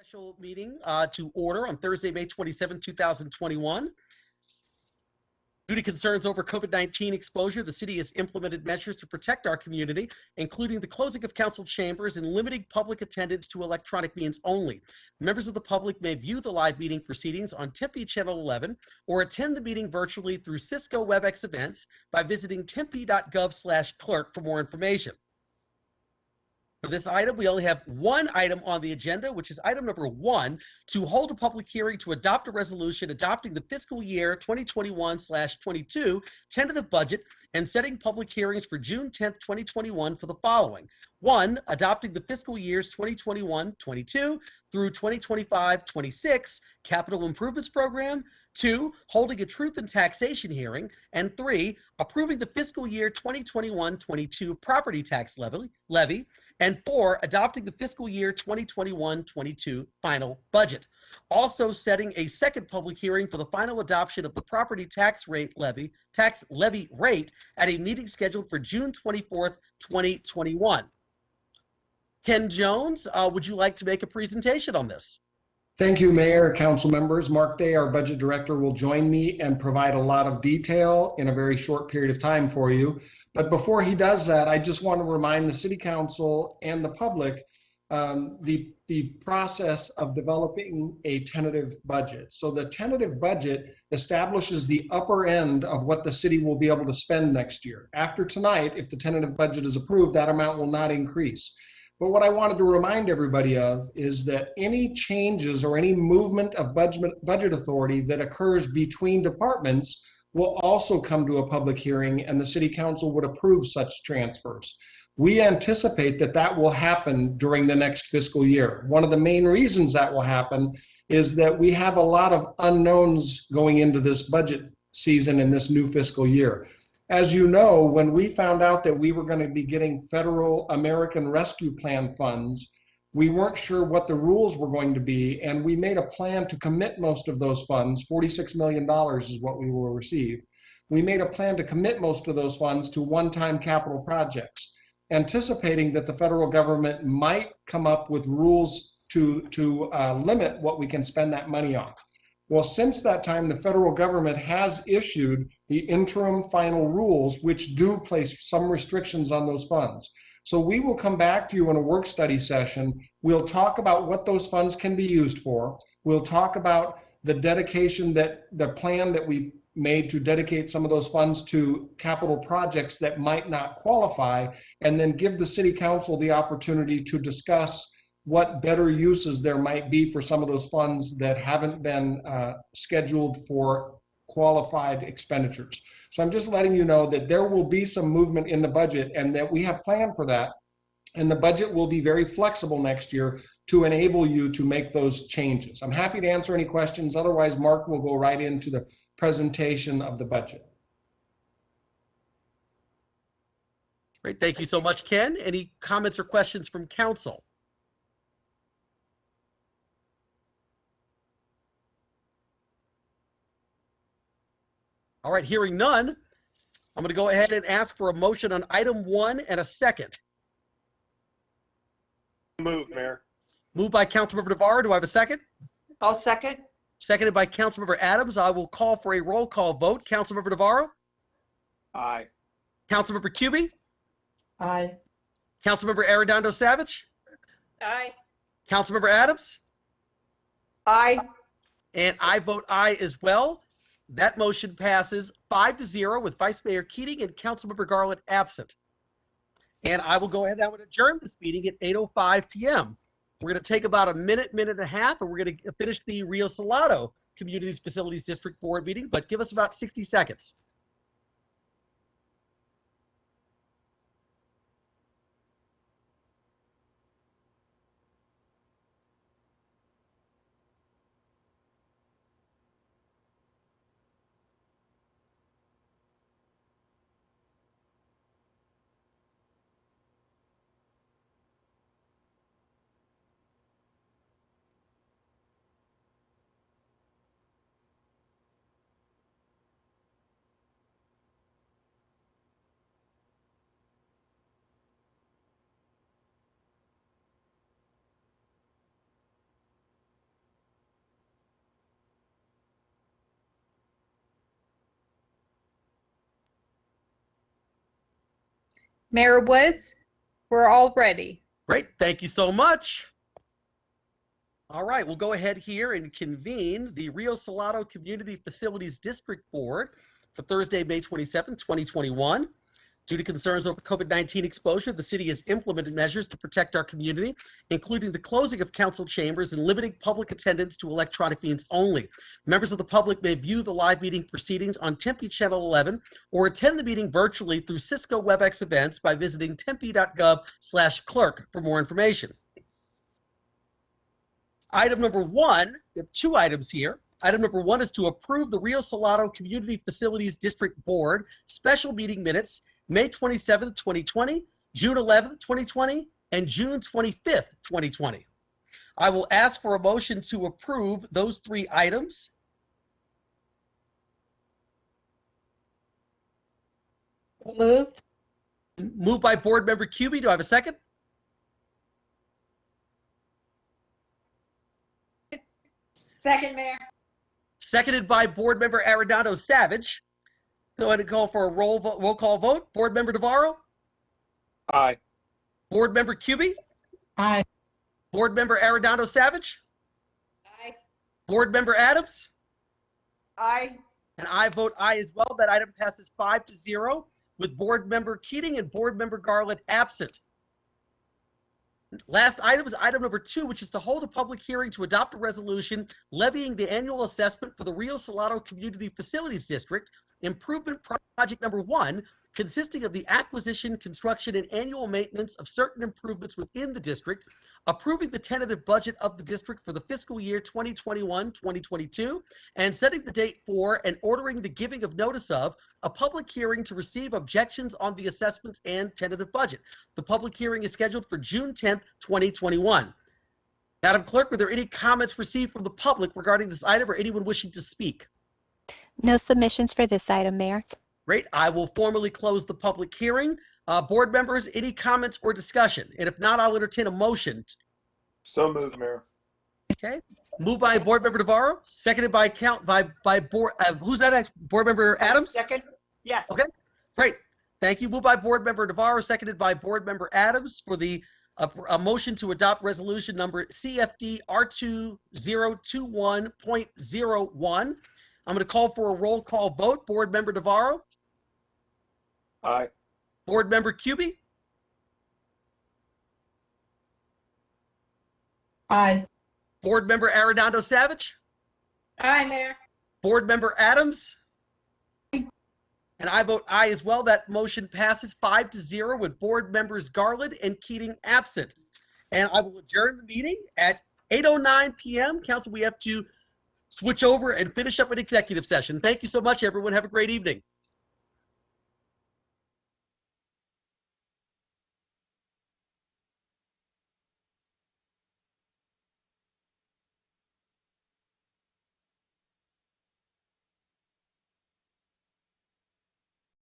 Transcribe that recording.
Special meeting to order on Thursday, May 27, 2021. Due to concerns over COVID-19 exposure, the city has implemented measures to protect our community, including the closing of council chambers and limiting public attendance to electronic means only. Members of the public may view the live meeting proceedings on Tempe Channel 11 or attend the meeting virtually through Cisco WebEx events by visiting tempe.gov/clerk for more information. For this item, we only have one item on the agenda, which is item number 1, to hold a public hearing to adopt a resolution adopting the fiscal year 2021/22 tentative budget and setting public hearings for June 10th, 2021 for the following. 1, adopting the fiscal years 2021-22 through 2025-26 capital improvements program. 2, holding a truth and taxation hearing. And 3, approving the fiscal year 2021-22 property tax levy. And 4, adopting the fiscal year 2021-22 final budget. Also setting a second public hearing for the final adoption of the property tax levy rate at a meeting scheduled for June 24th, 2021. Ken Jones, would you like to make a presentation on this? Thank you, Mayor, Council members. Mark Day, our budget director, will join me and provide a lot of detail in a very short period of time for you. But before he does that, I just want to remind the City Council and the public the process of developing a tentative budget. So the tentative budget establishes the upper end of what the city will be able to spend next year. After tonight, if the tentative budget is approved, that amount will not increase. But what I wanted to remind everybody of is that any changes or any movement of budget authority that occurs between departments will also come to a public hearing, and the City Council would approve such transfers. We anticipate that that will happen during the next fiscal year. One of the main reasons that will happen is that we have a lot of unknowns going into this budget season in this new fiscal year. As you know, when we found out that we were going to be getting federal American Rescue Plan funds, we weren't sure what the rules were going to be, and we made a plan to commit most of those funds. $46 million is what we will receive. We made a plan to commit most of those funds to one-time capital projects, anticipating that the federal government might come up with rules to limit what we can spend that money on. Well, since that time, the federal government has issued the interim final rules, which do place some restrictions on those funds. So we will come back to you in a work study session. We'll talk about what those funds can be used for. We'll talk about the dedication the plan that we made to dedicate some of those funds to capital projects that might not qualify, and then give the City Council the opportunity to discuss what better uses there might be for some of those funds that haven't been scheduled for qualified expenditures. So I'm just letting you know that there will be some movement in the budget and that we have planned for that. And the budget will be very flexible next year to enable you to make those changes. I'm happy to answer any questions. Otherwise, Mark will go right into the presentation of the budget. Great, thank you so much, Ken. Any comments or questions from council? All right, hearing none, I'm going to go ahead and ask for a motion on item 1 and a second. Move, Mayor. Moved by Councilmember Navarro. Do I have a second? I'll second. Seconded by Councilmember Adams. I will call for a roll call vote. Councilmember Navarro? Aye. Councilmember Cubie? Aye. Councilmember Arredondo Savage? Aye. Councilmember Adams? Aye. And I vote aye as well. That motion passes 5-0 with Vice Mayor Keating and Councilmember Garland absent. And I will go ahead now and adjourn this meeting at 8:05 p.m. We're going to take about a minute and a half, and we're going to finish the Rio Salado Community Facilities District Board meeting, but give us about 60 seconds. Mayor Woods, we're all ready. Great. Thank you so much. All right, we'll go ahead here and convene the Rio Salado Community Facilities District Board for Thursday, May 27, 2021. Due to concerns over COVID-19 exposure, the city has implemented measures to protect our community, including the closing of council chambers and limiting public attendance to electronic means only. Members of the public may view the live meeting proceedings on Tempe Channel 11 or attend the meeting virtually through Cisco WebEx events by visiting tempe.gov/clerk for more information. Item number one, we have two items here. Item number one is to approve the Rio Salado Community Facilities District Board special meeting minutes, May 27th, 2020, June 11th, 2020, and June 25th, 2020. I will ask for a motion to approve those three items. Moved. Moved by Board Member Cubie. Do I have a second? Second, Mayor. Seconded by Board Member Arredondo Savage. Go ahead and call for a roll call vote. Board Member Navarro? Aye. Board Member Cubie? Aye. Board Member Arredondo Savage? Aye. Board Member Adams? Aye. And I vote aye as well. That item passes 5-0 with Board Member Keating and Board Member Garland absent. Last item is item number 2, which is to hold a public hearing to adopt a resolution levying the annual assessment for the Rio Salado Community Facilities District Improvement Project number 1, consisting of the acquisition, construction, and annual maintenance of certain improvements within the district, approving the tentative budget of the district for the fiscal year 2021-2022, and setting the date for and ordering the giving of notice of a public hearing to receive objections on the assessments and tentative budget. The public hearing is scheduled for June 10th, 2021. Madam Clerk, were there any comments received from the public regarding this item or anyone wishing to speak? No submissions for this item, Mayor. Great. I will formally close the public hearing. Board members, any comments or discussion? And if not, I'll entertain a motion. So moved, Mayor. Okay. Moved by Board Member Navarro, seconded by Board. Who's that? Board Member Adams. Second. Yes. Okay. Great. Thank you. Moved by Board Member Navarro, seconded by Board Member Adams for the a motion to adopt resolution number CFD R2021.01. I'm going to call for a roll call vote. Board Member Navarro. Aye. Board Member Cubie. Aye. Board Member Arredondo Savage. Aye, Mayor. Board Member Adams. And I vote aye as well. That motion passes 5-0 with Board Members Garland and Keating absent. And I will adjourn the meeting at 8:09 p.m. Council, we have to switch over and finish up an executive session. Thank you so much, everyone. Have a great evening.